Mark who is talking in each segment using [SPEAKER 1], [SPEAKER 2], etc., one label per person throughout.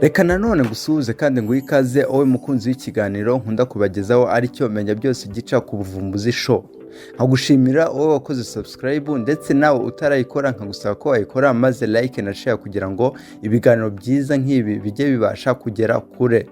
[SPEAKER 1] Reka nanone gusuhuze kandi ngo ikaze wowe mukunzi w'ikiganiro nkunda kubagezaho aricyo menya byose gica ku buvumbuzi show. Nkagushimira wowe wakoze subscribe ndetse nawe utarayikora nkagusaba ko wayikora maze like na share kugira ngo ibiganiro byiza nk'ibi bijye bibasha kugera kure.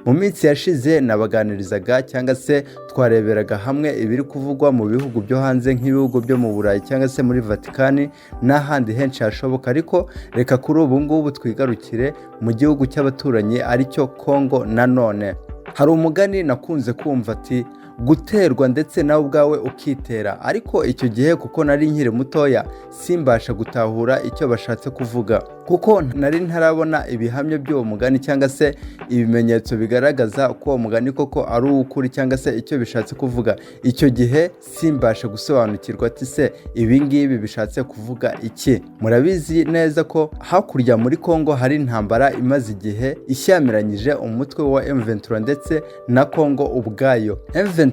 [SPEAKER 1] Mu minsi yashize nabaganirizaga cyangwa se twareberaga hamwe ibiri kuvugwa mu bihugu byo hanze nk'ibihugu byo mu Burayi cyangwa se muri Vatican n'ahandi henshi hashoboka, ariko reka kuri ubu ngubu twigarukire mu gihugu cy'abaturanyi aricyo Congo. Nanone hari umugani nakunze kumva ati guterwa ndetse nawe ubwawe ukitera, ariko icyo gihe kuko nari nkiri mutoya simbasha gutahura icyo bashatse kuvuga, kuko nari ntarabona ibihamya by'uwo mugani cyangwa se ibimenyetso bigaragaza ko uwo mugani koko ari uw'ukuri cyangwa se icyo bishatse kuvuga. Icyo gihe simbasha gusobanukirwa ati se ibi ngibi bishatse kuvuga iki. Murabizi neza ko hakurya muri Congo hari intambara imaze igihe ishyamiranyije umutwe wa M23 ndetse na Congo ubwayo. M23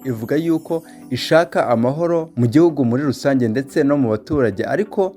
[SPEAKER 1] ivuga yuko ishaka amahoro mu gihugu muri rusange ndetse no mu baturage, ariko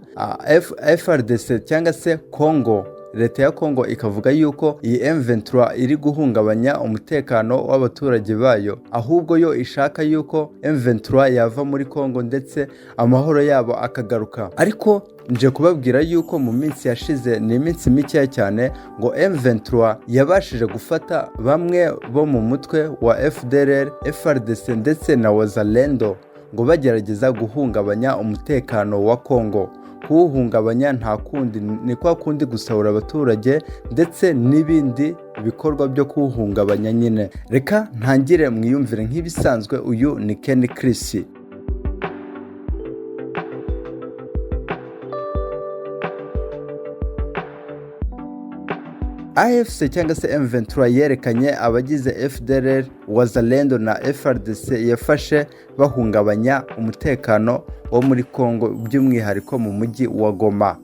[SPEAKER 1] FRDC cyangwa se Congo, leta ya Congo ikavuga yuko iyi M23 iri guhungabanya umutekano w'abaturage bayo, ahubwo yo ishaka yuko M23 yava muri Congo ndetse amahoro yabo akagaruka. Ariko nje kubabwira yuko mu minsi yashize, ni iminsi mike cyane, ngo M23 yabashije gufata bamwe bo mu mutwe wa FDLR, FRDC ndetse na WAZALENDO ngo bagerageza guhungabanya umutekano wa Congo. Kuwuhungabanya nta kundi ni kwa kundi gusahura abaturage ndetse n'ibindi bikorwa byo kuwuhungabanya nyine. Reka ntangire mwiyumvire nk'ibisanzwe, uyu ni Ken Chris. AFC cyangwa se M23 yerekanye abagize FDLR, WAZALENDO na FRDC yafashe bahungabanya umutekano wo muri Congo, by'umwihariko mu mujyi wa Goma.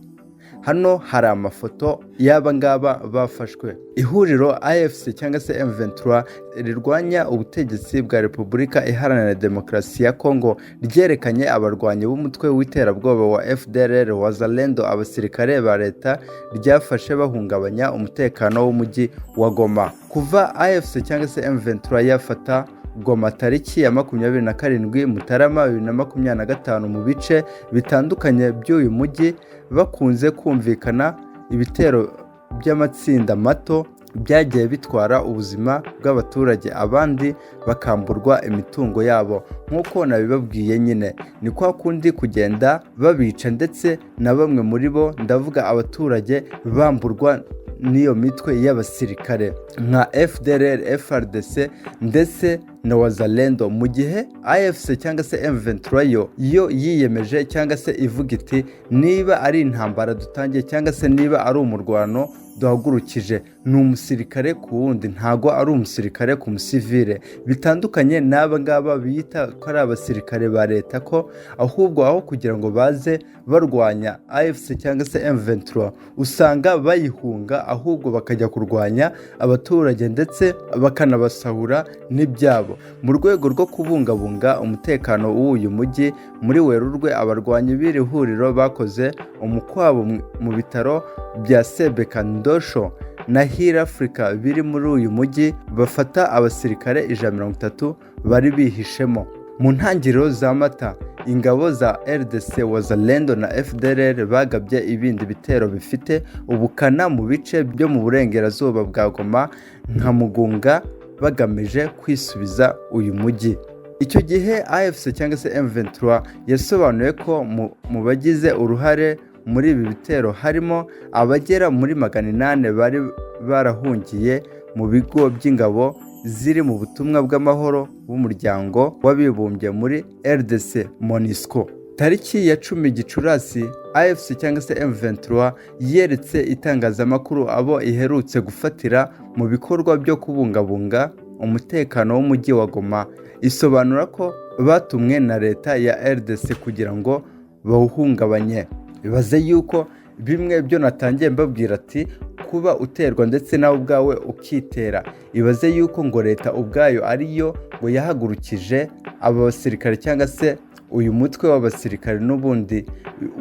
[SPEAKER 1] Hano hari amafoto y'aba ngaba bafashwe. Ihuriro AFC cyangwa se M23 rirwanya ubutegetsi bwa Repubulika Iharanira Demokarasi ya Congo ryerekanye abarwanyi b'umutwe w'iterabwoba wa FDLR, WAZALENDO, abasirikare ba leta ryafashe bahungabanya umutekano w'umujyi wa Goma. Kuva AFC cyangwa se M23 yafata Goma tariki ya 27 Mutarama 2025 mu bice bitandukanye by'uyu mujyi bakunze kumvikana ibitero by'amatsinda mato byagiye bitwara ubuzima bw'abaturage, abandi bakamburwa imitungo yabo. Nk'uko nabibabwiye nyine, ni kwa kundi kugenda babica ndetse na bamwe muri bo, ndavuga abaturage, bamburwa n'iyo mitwe y'abasirikare nka FDLR, FRDC ndetse na WAZALENDO, mu gihe AFC cyangwa se M23 yo yiyemeje cyangwa se ivuga iti niba ari intambara dutangiye cyangwa se niba ari umurwano duhagurukije, ni umusirikare ku wundi, ntago ari umusirikare ku musivile. Bitandukanye n'aba ngaba bita ko ari abasirikare ba leta, ko ahubwo aho kugira ngo baze barwanya AFC cyangwa se M23 usanga bayihunga, ahubwo bakajya kurwanya abaturage ndetse bakanabasahura n'ibyabo. Mu rwego rwo kubungabunga umutekano w'uyu mujyi, muri Werurwe abarwanyi b'iri huriro bakoze umukwabo mu bitaro bya Sebeka Ndosho na Hill Africa biri muri uyu mujyi, bafata abasirikare 130 bari bihishemo. Mu ntangiriro za Mata, ingabo za RDC, WAZALENDO na FDLR bagabye ibindi bitero bifite ubukana mu bice byo mu burengerazuba bwa Goma nka Mugunga, bagamije kwisubiza uyu mujyi. Icyo gihe AFC cyangwa se M23 yasobanuye ko mu bagize uruhare muri ibi bitero harimo abagera muri 800 bari barahungiye mu bigo by'ingabo ziri mu butumwa bw'amahoro b'umuryango w'abibumbye muri RDC MONUSCO. Tariki ya 10 Gicurasi, AFC cyangwa se M23 yeretse itangazamakuru abo iherutse gufatira mu bikorwa byo kubungabunga umutekano w'umujyi wa Goma. Isobanura ko batumwe na leta ya RDC kugira ngo bawuhungabanye. Bibaze yuko bimwe byo natangiye mbabwira ati kuba uterwa ndetse nawe ubwawe ukitera. Ibaze yuko ngo leta ubwayo ariyo ngo yahagurukije aba basirikare cyangwa se uyu mutwe w'abasirikare n'ubundi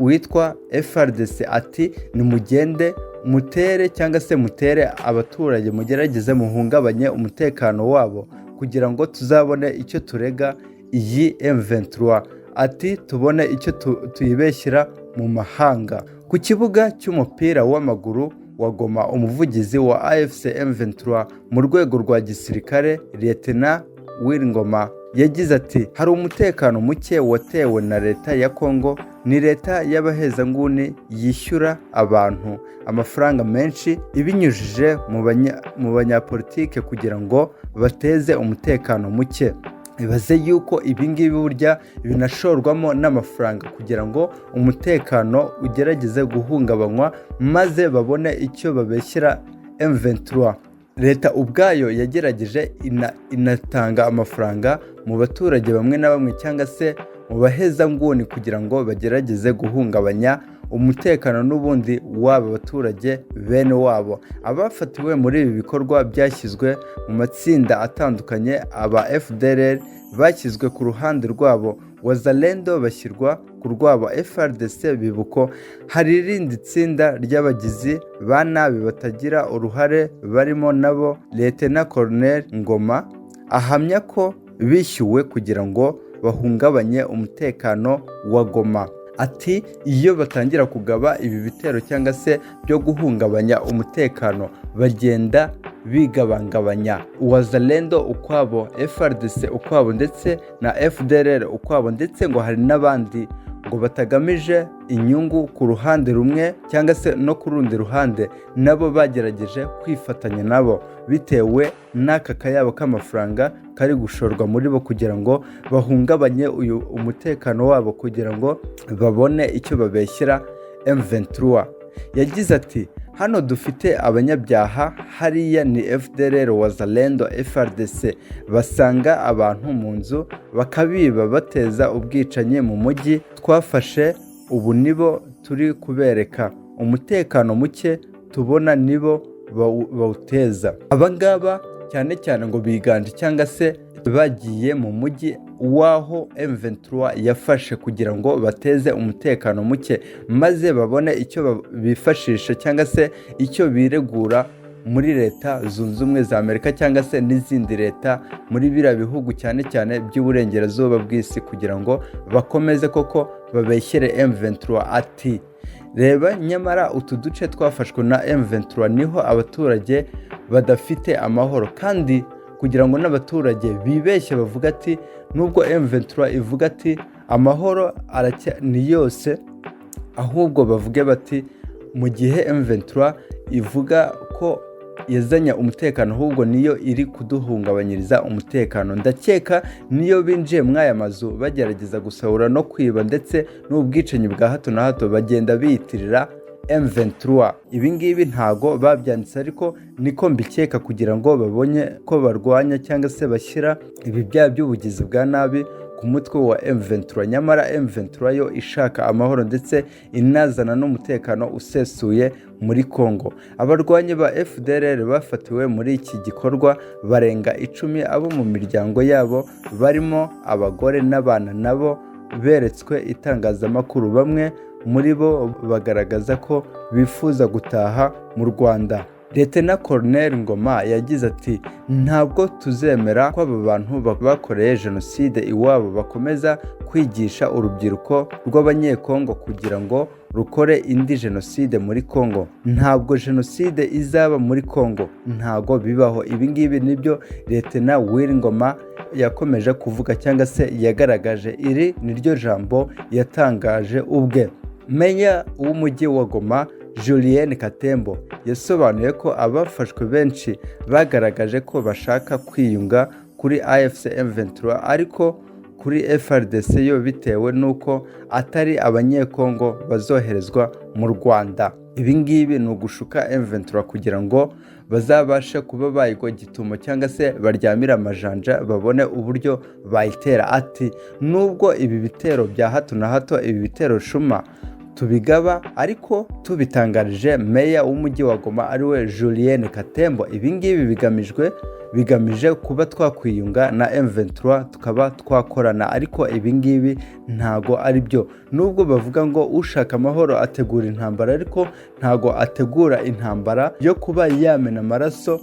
[SPEAKER 1] witwa FRDC ati nimugende mutere cyangwa se mutere abaturage, mugerageze muhungabanye umutekano wabo kugira ngo tuzabone icyo turega iyi M23, ati tubone icyo tuyibeshyira mu mahanga. Ku kibuga cy'umupira w'amaguru wa Goma, umuvugizi wa AFC M23 mu rwego rwa gisirikare Lieutenant Ngoma yagize ati hari umutekano muke watewe na leta ya Kongo, ni leta y'abahezanguni yishyura abantu amafaranga menshi ibinyujije mu banyapolitike kugira ngo bateze umutekano muke. Ibaze yuko ibingibi burya binashorwamo n'amafaranga kugira ngo umutekano ugerageze guhungabanywa maze babone icyo babeshyira M23. Leta ubwayo yagerageje inatanga amafaranga mu baturage bamwe na bamwe cyangwa se mu bahezanguni kugira ngo bagerageze guhungabanya umutekano n'ubundi w'aba baturage bene wabo. Abafatiwe muri ibi bikorwa byashyizwe mu matsinda atandukanye, aba FDLR bashyizwe ku ruhande rwabo, WAZALENDO bashyirwa ku rwabo FRDC bibuko. Hari irindi tsinda ry'abagizi ba nabi batagira uruhare barimo nabo Lieutenant Colonel Ngoma ahamya ko bishyuwe kugira ngo bahungabanye umutekano wa Goma. Ati iyo batangira kugaba ibi bitero cyangwa se byo guhungabanya umutekano bagenda bigabangabanya, WAZALENDO ukwabo, FRDC ukwabo ndetse na FDLR ukwabo, ndetse ngo hari n'abandi ngo batagamije inyungu ku ruhande rumwe cyangwa se no ku rundi ruhande, nabo bagerageje kwifatanya nabo bitewe n'aka kayabo k'amafaranga kari gushorwa muri bo kugira ngo bahungabanye uyu umutekano wabo kugira ngo babone icyo babeshyira M23. Yagize ati hano dufite abanyabyaha, hariya ni FDLR, WAZALENDO, FRDC basanga abantu mu nzu bakabiba bateza ubwicanyi mu mujyi, twafashe ubu nibo turi kubereka umutekano muke tubona nibo bawuteza. Abangaba cyane cyane ngo biganje cyangwa se bagiye mu mujyi waho M23 yafashe kugira ngo bateze umutekano muke maze babone icyo bifashisha cyangwa se icyo biregura muri leta zunze ubumwe za Amerika cyangwa se n'izindi leta muri biriya bihugu cyane cyane by'uburengerazuba bw'isi kugira ngo bakomeze koko babeshyere M23. Ati reba nyamara utu duce twafashwe na M23 niho abaturage badafite amahoro, kandi kugira ngo n'abaturage bibeshye bavuga ati nubwo M23 ivuga ati amahoro ni yose, ahubwo bavuge bati mu gihe M23 ivuga ko yazanye umutekano ahubwo niyo iri kuduhungabanyiriza umutekano. Ndakeka niyo binjiye mw'aya mazu bagerageza gusahura no kwiba ndetse n'ubwicanyi bwa hato na hato bagenda biyitirira M23. Ibingibi ntago babyanditse ariko niko mbikeka kugira ngo babonye ko barwanya cyangwa se bashyira ibi byaha by'ubugizi bwa nabi ku mutwe wa M23. Nyamara M23 yo ishaka amahoro ndetse inazana n'umutekano usesuye muri Kongo. Abarwanyi ba FDLR bafatiwe muri iki gikorwa barenga 10, abo mu miryango yabo barimo abagore n'abana nabo beretswe itangazamakuru. Bamwe muri bo bagaragaza ko bifuza gutaha mu Rwanda. Lieutenant Colonel Ngoma yagize ati ntabwo tuzemera ko aba bantu bakoreye jenoside iwabo bakomeza kwigisha urubyiruko rw'abanyekongo kugira ngo rukore indi jenoside muri Kongo. Ntabwo jenoside izaba muri Kongo, ntabwo bibaho. Ibingibi nibyo Lieutenant Ngoma yakomeje kuvuga cyangwa se yagaragaje. Iri niryo jambo yatangaje ubwe. Meya w'umujyi wa Goma Julien Katembo yasobanuye ko abafashwe benshi bagaragaje ko bashaka kwiyunga kuri AFC M23 ariko kuri FRDC yo bitewe nuko atari abanyekongo bazoherezwa mu Rwanda. Ibingibi ni ugushuka M23 kugira ngo bazabashe kuba bayigwa gitumo cyangwa se baryamira amajanja babone uburyo bayitera. Ati nubwo ibi bitero bya hato na hato, ibi bitero shuma tubigaba ariko tubitangarije meya w'umujyi wa Goma ariwe Julien Katembo. Ibingibi bigamije kuba twakwiyunga na M23 tukaba twakorana, ariko ibingibi ntago ari byo. Nubwo bavuga ngo ushaka amahoro ategura intambara, ariko ntago ategura intambara yo kuba yamena amaraso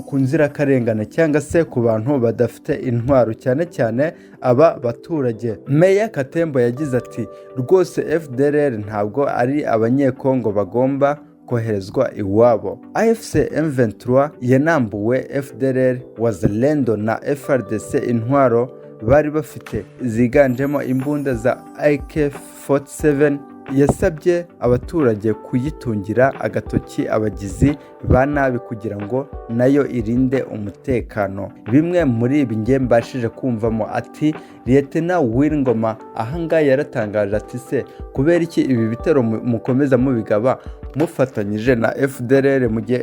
[SPEAKER 1] ku nzirakarengane cyangwa se ku bantu badafite intwaro, cyane cyane aba baturage. Meya Katembo yagize ati rwose FDLR ntabwo ari abanyekongo bagomba koherezwa iwabo. AFC M23 yanambuwe FDLR, WAZALENDO na FRDC intwaro bari bafite ziganjemo imbunda za AK-47. Yasabye abaturage kuyitungira agatoki abagizi ba nabi kugira ngo nayo irinde umutekano. Bimwe muri ibi nge mbashije kumvamo, ati Lieutenant Ngoma ahanga yaratangaje ati se kubera iki ibi bitero mukomeza mubigaba mufatanyije na FDLR, mu gihe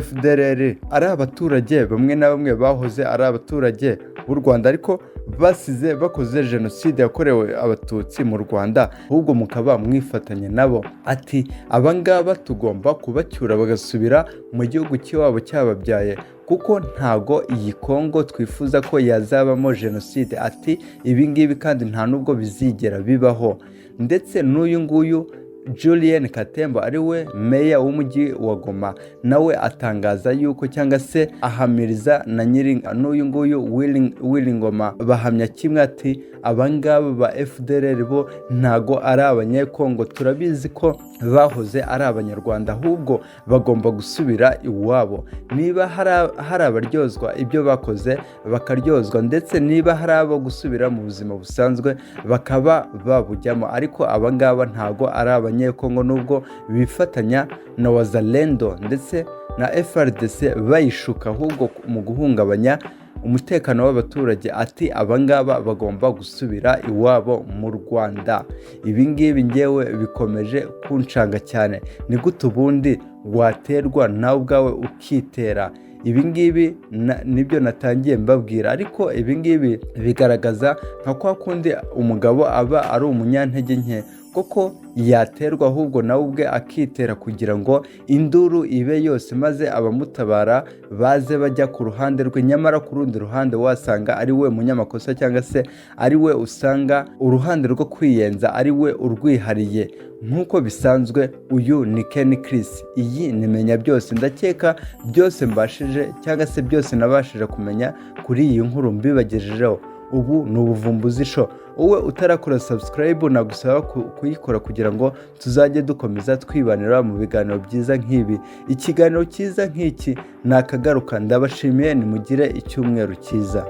[SPEAKER 1] FDLR ari abaturage bamwe na bamwe bahoze ari abaturage b'u Rwanda, ariko basize bakoze jenoside yakorewe abatutsi mu Rwanda, ahubwo mukaba mwifatanye nabo. Ati abangaba tugomba kubacyura bagasubira mu gihugu cy'iwabo cyababyaye, kuko ntago iyi Kongo twifuza ko yazabamo jenoside. Ati ibingibi kandi nta nubwo bizigera bibaho. Ndetse n'uyu nguyu Julien Katembo ariwe meya w'umujyi wa Goma nawe atangaza yuko, cyangwa se ahamiriza na n'uyu nguyu Willy Ngoma bahamya kimwe, ati abangaba ba FDLR bo ntago ari abanyekongo, turabizi ko bahoze ari abanyarwanda, ahubwo bagomba gusubira iwabo. Niba hari abaryozwa ibyo bakoze bakaryozwa, ndetse niba hari abo gusubira mu buzima busanzwe bakaba babujyamo, ariko abangaba ntago ari abanyekongo, nubwo bifatanya na WAZALENDO ndetse na FRDC bayishuka ahubwo mu guhungabanya umutekano w'abaturage. Ati abangaba bagomba gusubira iwabo mu Rwanda. Ibingibi ngewe bikomeje kunshanga cyane. Ni gute ubundi waterwa nawe ubwawe ukitera? Ibingibi nibyo natangiye mbabwira, ariko ibingibi bigaragaza nka kwa kundi umugabo aba ari umunyantege nke, koko yaterwa ahubwo nawe ubwe akitera kugira ngo induru ibe yose, maze abamutabara baze bajya ku ruhande rwe, nyamara ku rundi ruhande wasanga ari we munyamakosa, cyangwa se ari we usanga uruhande rwo kwiyenza ari we urwihariye. Nk'uko bisanzwe, uyu ni Ken Chris, iyi nimenya byose. Ndakeka byose mbashije, cyangwa se byose nabashije kumenya kuri iyi nkuru mbibagejejeho. Ubu ni ubuvumbuzi show. Wowe utarakora subscribe nagusaba kuyikora kugira ngo tuzajye dukomeza twibanira mu biganiro byiza nk'ibi. Ikiganiro cyiza nk'iki nakagaruka. Ndabashimiye, nimugire icyumweru cyiza.